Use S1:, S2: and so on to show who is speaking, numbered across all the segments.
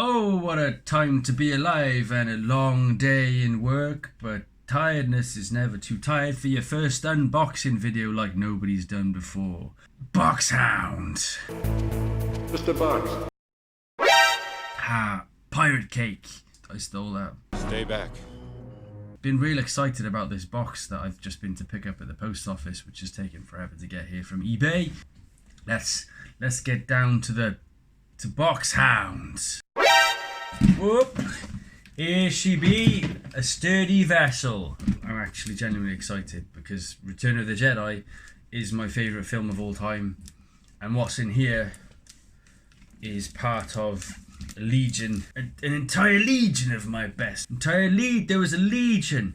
S1: Oh, what a time to be alive and a long day in work, but tiredness is never too tired for your first unboxing video like nobody's done before. Boxhound!
S2: Just a box.
S1: Ah, pirate cake. I stole that.
S2: Stay back.
S1: Been real excited about this box that I've just been to pick up at the post office, which has taken forever to get here from eBay. Let's get down to Boxhound. Whoop! Here she be, a sturdy vessel. I'm actually genuinely excited because Return of the Jedi is my favourite film of all time, and what's in here is part of a legion, an entire legion of my best. There was a legion.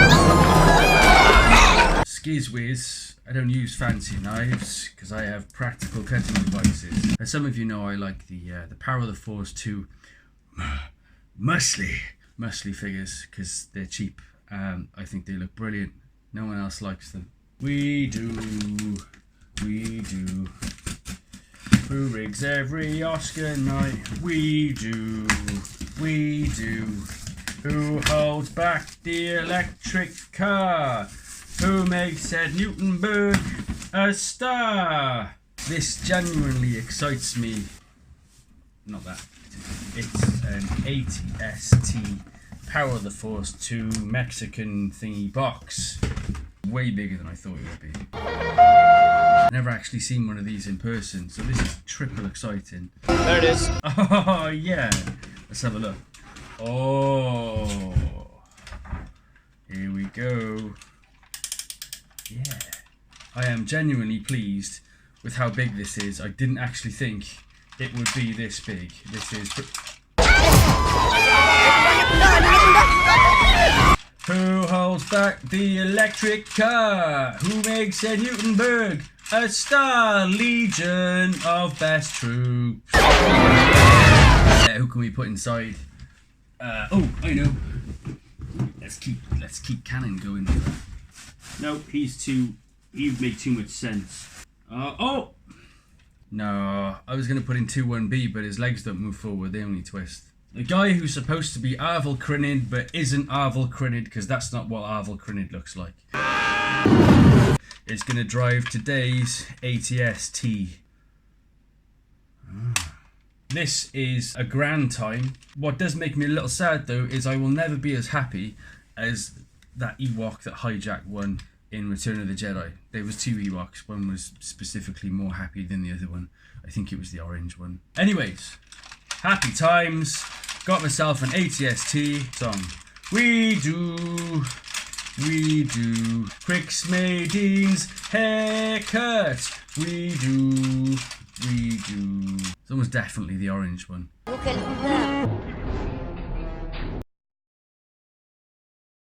S1: Skizwiz. I don't use fancy knives because I have practical cutting devices. As some of you know, I like the Power of the Force 2 muscly figures because they're cheap. I think they look brilliant. No one else likes them. We do. Who rigs every Oscar night? We do. Who holds back the electric car? Who makes Ed Newtonberg a star? This genuinely excites me. Not that. It's an ATST Power of the Force 2 Mexican thingy box. Way bigger than I thought it would be. Never actually seen one of these in person, so this is triple exciting.
S2: There it is.
S1: Oh yeah. Let's have a look. Oh. Here we go. Yeah. I am genuinely pleased with how big this is. I didn't actually think it would be this big. This is... Who holds back the electric car? Who makes Ed Newtonberg a star? Legion of best troops. Who can we put inside? Oh, I know. Let's keep Cannon going. Nope, he'd make too much sense. Oh! No, I was going to put in 2-1B, but his legs don't move forward, they only twist. The guy who's supposed to be Arvel Crinid, but isn't Arvel Crinid, because that's not what Arvel Crinid looks like, is going to drive today's ATST. This is a grand time. What does make me a little sad, though, is I will never be as happy as that Ewok that hijacked one in Return of the Jedi. There was two Ewoks. One was specifically more happy than the other one. I think it was the orange one. Anyways, happy times. Got myself an ATST song. We do. Quick Smadeen's haircut. We do. It's almost definitely the orange one.